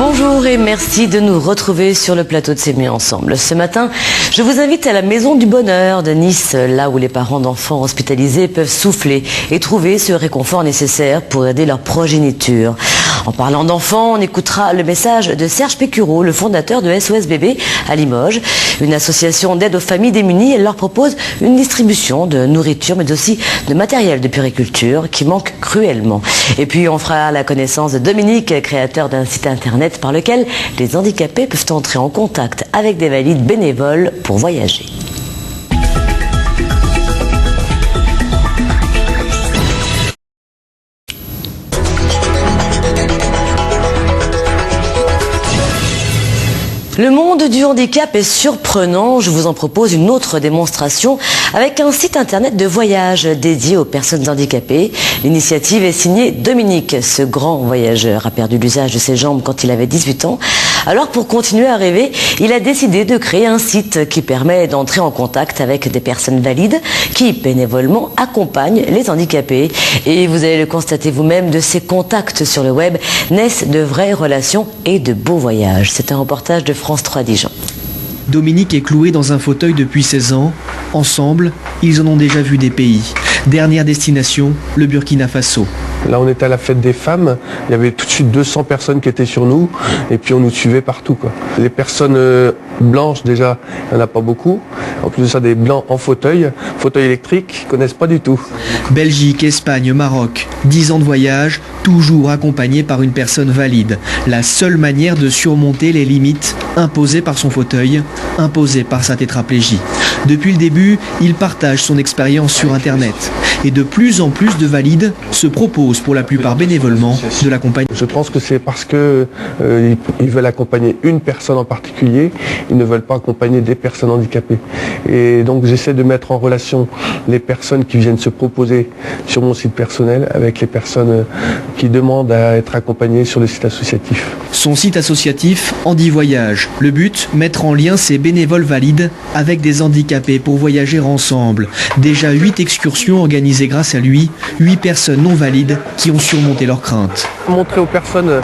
Bonjour et merci de nous retrouver sur le plateau de C'est mieux ensemble. Ce matin, je vous invite à la Maison du Bonheur de Nice, là où les parents d'enfants hospitalisés peuvent souffler et trouver ce réconfort nécessaire pour aider leur progéniture. En parlant d'enfants, on écoutera le message de Serge Pécureau, le fondateur de SOS Bébé à Limoges, une association d'aide aux familles démunies. Elle leur propose une distribution de nourriture, mais aussi de matériel de puériculture qui manque cruellement. Et puis on fera la connaissance de Dominique, créateur d'un site internet par lequel les handicapés peuvent entrer en contact avec des valides bénévoles pour voyager. Le monde du handicap est surprenant. Je vous en propose une autre démonstration avec un site internet de voyage dédié aux personnes handicapées. L'initiative est signée Dominique. Ce grand voyageur a perdu l'usage de ses jambes quand il avait 18 ans. Alors pour continuer à rêver, il a décidé de créer un site qui permet d'entrer en contact avec des personnes valides qui bénévolement accompagnent les handicapés. Et vous allez le constater vous-même, de ces contacts sur le web naissent de vraies relations et de beaux voyages. C'est un reportage de France 3 Dijon. Dominique est cloué dans un fauteuil depuis 16 ans. Ensemble, ils en ont déjà vu des pays. Dernière destination, le Burkina Faso. Là, on était à la fête des femmes. Il y avait tout de suite 200 personnes qui étaient sur nous. Et puis, on nous suivait partout, quoi. Les personnes blanches, déjà, il n'y en a pas beaucoup. En plus de ça, des blancs en fauteuil électrique, ils ne connaissent pas du tout. Belgique, Espagne, Maroc. 10 ans de voyage, toujours accompagné par une personne valide. La seule manière de surmonter les limites imposées par son fauteuil, imposées par sa tétraplégie. Depuis le début, il partage son expérience sur Internet. Et de plus en plus de valides se proposent, pour la plupart bénévolement, de l'accompagner. Je pense que c'est parce que ils veulent accompagner une personne en particulier, ils ne veulent pas accompagner des personnes handicapées. Et donc j'essaie de mettre en relation les personnes qui viennent se proposer sur mon site personnel avec les personnes qui demandent à être accompagnées sur le site associatif. Son site associatif, Handi Voyage. Le but, mettre en lien ces bénévoles valides avec des handicapés pour voyager ensemble. Déjà 8 excursions organisées grâce à lui, 8 personnes non valides qui ont surmonté leurs craintes. Montrer aux personnes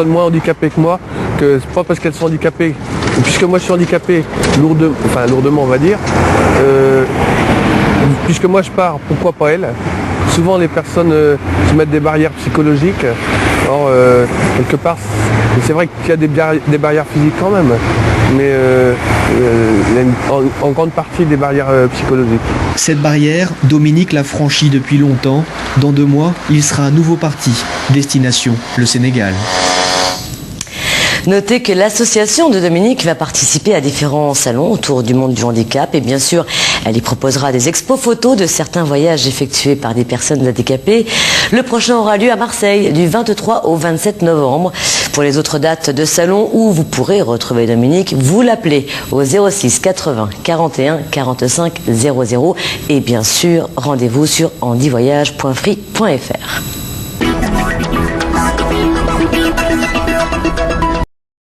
moins handicapées que moi que c'est pas parce qu'elles sont handicapées, puisque moi je suis handicapé lourdement on va dire, puisque moi je pars, pourquoi pas elles? Souvent les personnes se mettent des barrières psychologiques. Or, quelque part, c'est vrai qu'il y a des barrières physiques quand même, mais il y a en grande partie des barrières psychologiques. Cette barrière, Dominique l'a franchie depuis longtemps. Dans 2 mois, il sera à nouveau parti. Destination, le Sénégal. Notez que l'association de Dominique va participer à différents salons autour du monde du handicap et bien sûr, elle y proposera des expos photos de certains voyages effectués par des personnes handicapées. Le prochain aura lieu à Marseille du 23 au 27 novembre. Pour les autres dates de salon où vous pourrez retrouver Dominique, vous l'appelez au 06 80 41 45 00 et bien sûr, rendez-vous sur handivoyage.free.fr.